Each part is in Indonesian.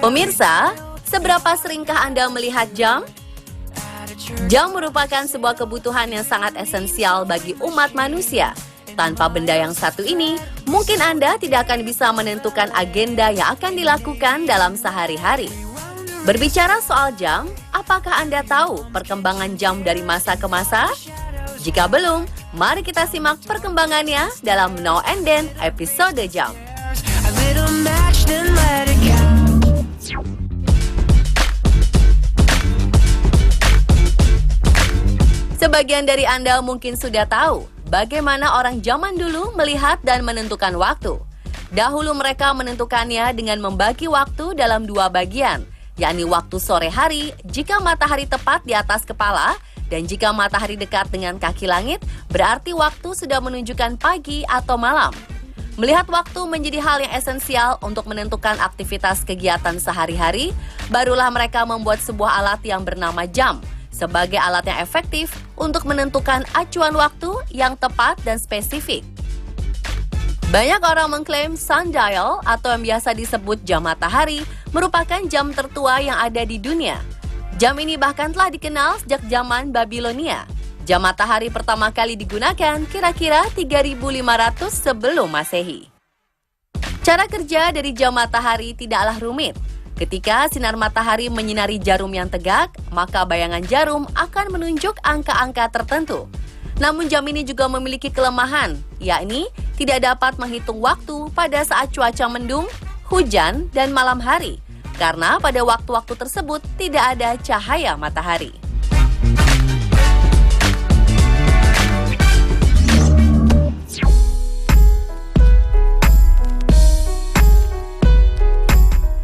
Pemirsa, seberapa seringkah Anda melihat jam? Jam merupakan sebuah kebutuhan yang sangat esensial bagi umat manusia. Tanpa benda yang satu ini, mungkin Anda tidak akan bisa menentukan agenda yang akan dilakukan dalam sehari-hari. Berbicara soal jam, apakah Anda tahu perkembangan jam dari masa ke masa? Jika belum, mari kita simak perkembangannya dalam Now and Then episode jam. Sebagian dari Anda mungkin sudah tahu bagaimana orang zaman dulu melihat dan menentukan waktu. Dahulu mereka menentukannya dengan membagi waktu dalam dua bagian, yakni waktu sore hari jika matahari tepat di atas kepala, dan jika matahari dekat dengan kaki langit, berarti waktu sudah menunjukkan pagi atau malam. Melihat waktu menjadi hal yang esensial untuk menentukan aktivitas kegiatan sehari-hari, barulah mereka membuat sebuah alat yang bernama jam, sebagai alat yang efektif untuk menentukan acuan waktu yang tepat dan spesifik. Banyak orang mengklaim sundial atau yang biasa disebut jam matahari merupakan jam tertua yang ada di dunia. Jam ini bahkan telah dikenal sejak zaman Babilonia. Jam matahari pertama kali digunakan kira-kira 3.500 sebelum Masehi. Cara kerja dari jam matahari tidaklah rumit. Ketika sinar matahari menyinari jarum yang tegak, maka bayangan jarum akan menunjuk angka-angka tertentu. Namun jam ini juga memiliki kelemahan, yakni tidak dapat menghitung waktu pada saat cuaca mendung, hujan, dan malam hari, karena pada waktu-waktu tersebut tidak ada cahaya matahari.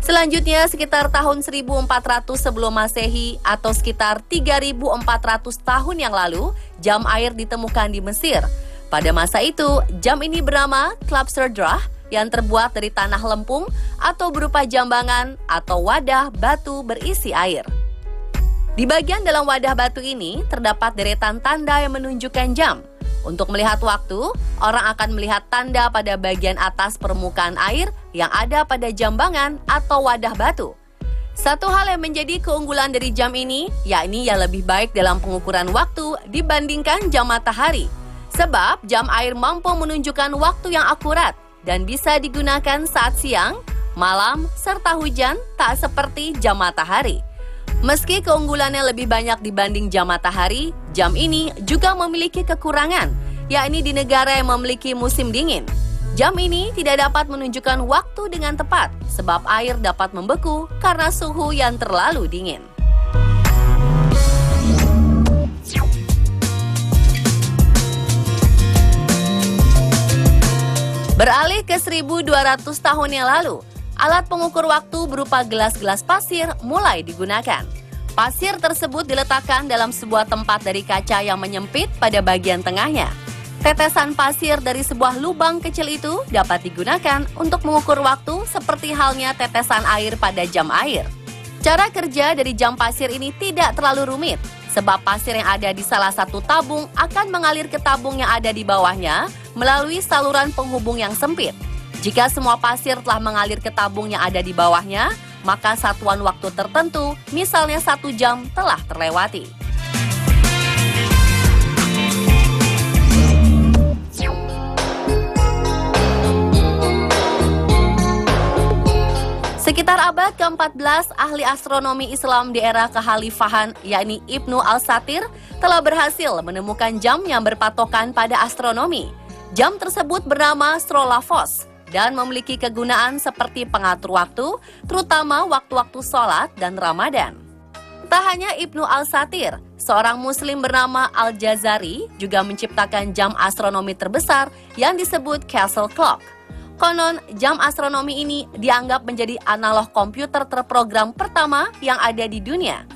Selanjutnya, sekitar tahun 1400 sebelum Masehi atau sekitar 3.400 tahun yang lalu, jam air ditemukan di Mesir. Pada masa itu, jam ini bernama Klapserdra yang terbuat dari tanah lempung atau berupa jambangan atau wadah batu berisi air. Di bagian dalam wadah batu ini terdapat deretan tanda yang menunjukkan jam. Untuk melihat waktu, orang akan melihat tanda pada bagian atas permukaan air yang ada pada jambangan atau wadah batu. Satu hal yang menjadi keunggulan dari jam ini, yakni yang lebih baik dalam pengukuran waktu dibandingkan jam matahari. Sebab jam air mampu menunjukkan waktu yang akurat dan bisa digunakan saat siang, malam, serta hujan, tak seperti jam matahari. Meski keunggulannya lebih banyak dibanding jam matahari, jam ini juga memiliki kekurangan, yakni di negara yang memiliki musim dingin. Jam ini tidak dapat menunjukkan waktu dengan tepat, sebab air dapat membeku karena suhu yang terlalu dingin. Beralih ke 1.200 tahun yang lalu, alat pengukur waktu berupa gelas-gelas pasir mulai digunakan. Pasir tersebut diletakkan dalam sebuah tempat dari kaca yang menyempit pada bagian tengahnya. Tetesan pasir dari sebuah lubang kecil itu dapat digunakan untuk mengukur waktu seperti halnya tetesan air pada jam air. Cara kerja dari jam pasir ini tidak terlalu rumit, sebab pasir yang ada di salah satu tabung akan mengalir ke tabung yang ada di bawahnya melalui saluran penghubung yang sempit. Jika semua pasir telah mengalir ke tabung yang ada di bawahnya, maka satuan waktu tertentu, misalnya 1 jam, telah terlewati. Sekitar abad ke-14, ahli astronomi Islam di era kekhalifahan, yakni Ibnu Al-Satir, telah berhasil menemukan jam yang berpatokan pada astronomi. Jam tersebut bernama Strolafos dan memiliki kegunaan seperti pengatur waktu, terutama waktu-waktu sholat dan Ramadan. Tak hanya Ibnu Al-Satir, seorang muslim bernama Al-Jazari juga menciptakan jam astronomi terbesar yang disebut Castle Clock. Konon, jam astronomi ini dianggap menjadi analog komputer terprogram pertama yang ada di dunia.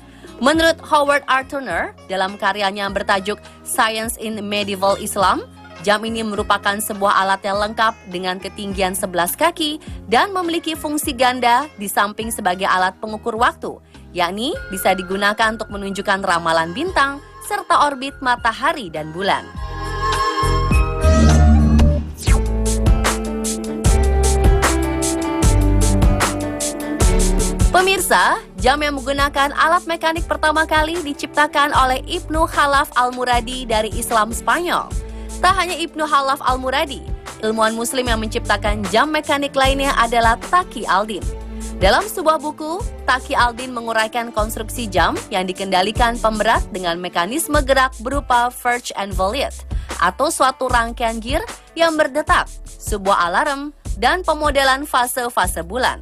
Menurut Howard R. Turner, dalam karyanya yang bertajuk Science in Medieval Islam, jam ini merupakan sebuah alat yang lengkap dengan ketinggian 11 kaki dan memiliki fungsi ganda di samping sebagai alat pengukur waktu, yakni bisa digunakan untuk menunjukkan ramalan bintang serta orbit matahari dan bulan. Pemirsa, jam yang menggunakan alat mekanik pertama kali diciptakan oleh Ibnu Khalaf Al-Muradi dari Islam Spanyol. Tak hanya Ibnu Khalaf Al-Muradi, ilmuwan muslim yang menciptakan jam mekanik lainnya adalah Taqi Aldin. Dalam sebuah buku, Taqi Aldin menguraikan konstruksi jam yang dikendalikan pemberat dengan mekanisme gerak berupa verge and volute, atau suatu rangkaian gear yang berdetak, sebuah alarm, dan pemodelan fase-fase bulan.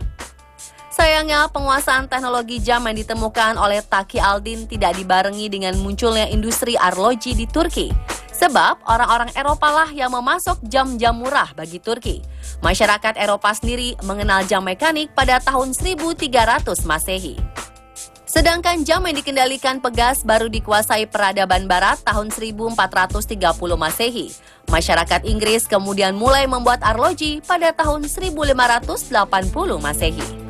Sayangnya, penguasaan teknologi jam yang ditemukan oleh Taqi Aldin tidak dibarengi dengan munculnya industri arloji di Turki. Sebab orang-orang Eropa lah yang memasok jam-jam murah bagi Turki. Masyarakat Eropa sendiri mengenal jam mekanik pada tahun 1300 Masehi. Sedangkan jam yang dikendalikan pegas baru dikuasai peradaban barat tahun 1430 Masehi. Masyarakat Inggris kemudian mulai membuat arloji pada tahun 1580 Masehi.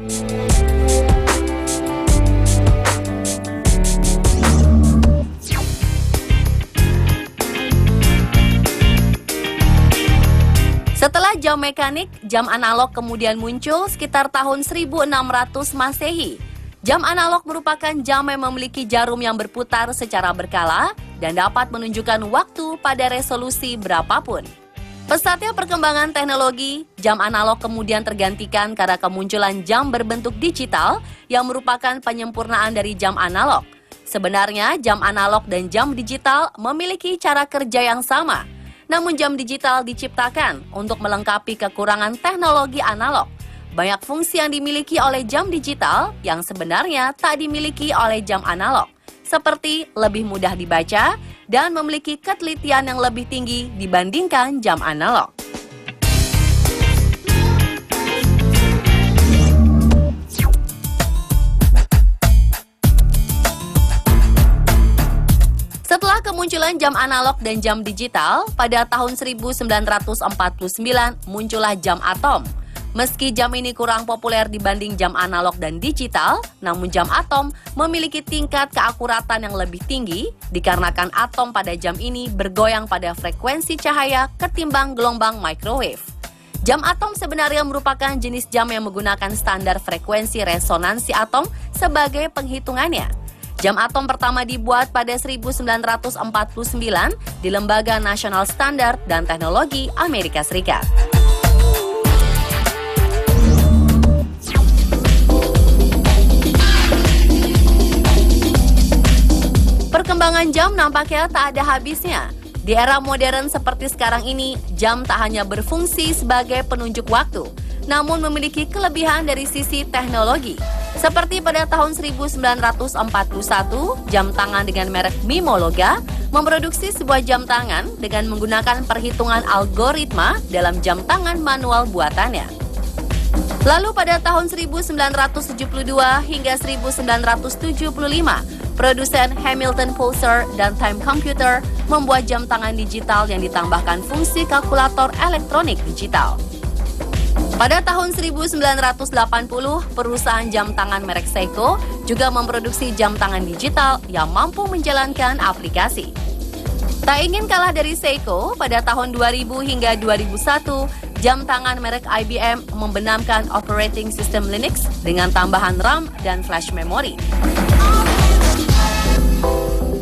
Setelah jam mekanik, jam analog kemudian muncul sekitar tahun 1600 Masehi. Jam analog merupakan jam yang memiliki jarum yang berputar secara berkala dan dapat menunjukkan waktu pada resolusi berapapun. Pesatnya perkembangan teknologi, jam analog kemudian tergantikan karena kemunculan jam berbentuk digital yang merupakan penyempurnaan dari jam analog. Sebenarnya, jam analog dan jam digital memiliki cara kerja yang sama. Namun jam digital diciptakan untuk melengkapi kekurangan teknologi analog. Banyak fungsi yang dimiliki oleh jam digital yang sebenarnya tak dimiliki oleh jam analog, seperti lebih mudah dibaca dan memiliki ketelitian yang lebih tinggi dibandingkan jam analog. Setelah kemunculan jam analog dan jam digital, pada tahun 1949 muncullah jam atom. Meski jam ini kurang populer dibanding jam analog dan digital, namun jam atom memiliki tingkat keakuratan yang lebih tinggi dikarenakan atom pada jam ini bergoyang pada frekuensi cahaya ketimbang gelombang microwave. Jam atom sebenarnya merupakan jenis jam yang menggunakan standar frekuensi resonansi atom sebagai penghitungannya. Jam atom pertama dibuat pada 1949 di Lembaga Nasional Standar dan Teknologi Amerika Serikat. Perkembangan jam nampaknya tak ada habisnya. Di era modern seperti sekarang ini, jam tak hanya berfungsi sebagai penunjuk waktu, namun memiliki kelebihan dari sisi teknologi. Seperti pada tahun 1941, jam tangan dengan merek Mimologa memproduksi sebuah jam tangan dengan menggunakan perhitungan algoritma dalam jam tangan manual buatannya. Lalu pada tahun 1972 hingga 1975, produsen Hamilton Pulsar dan Time Computer membuat jam tangan digital yang ditambahkan fungsi kalkulator elektronik digital. Pada tahun 1980, perusahaan jam tangan merek Seiko juga memproduksi jam tangan digital yang mampu menjalankan aplikasi. Tak ingin kalah dari Seiko, pada tahun 2000 hingga 2001, jam tangan merek IBM membenamkan operating system Linux dengan tambahan RAM dan flash memory.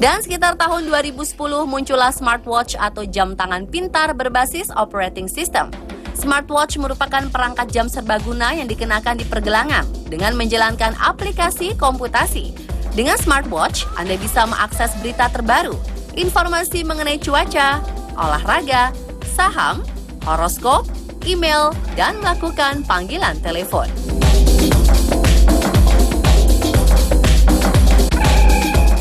Dan sekitar tahun 2010 muncullah smartwatch atau jam tangan pintar berbasis operating system. Smartwatch merupakan perangkat jam serbaguna yang dikenakan di pergelangan dengan menjalankan aplikasi komputasi. Dengan smartwatch, Anda bisa mengakses berita terbaru, informasi mengenai cuaca, olahraga, saham, horoskop, email, dan melakukan panggilan telepon.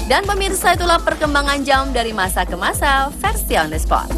Dan pemirsa, itulah perkembangan jam dari masa ke masa versi on the spot.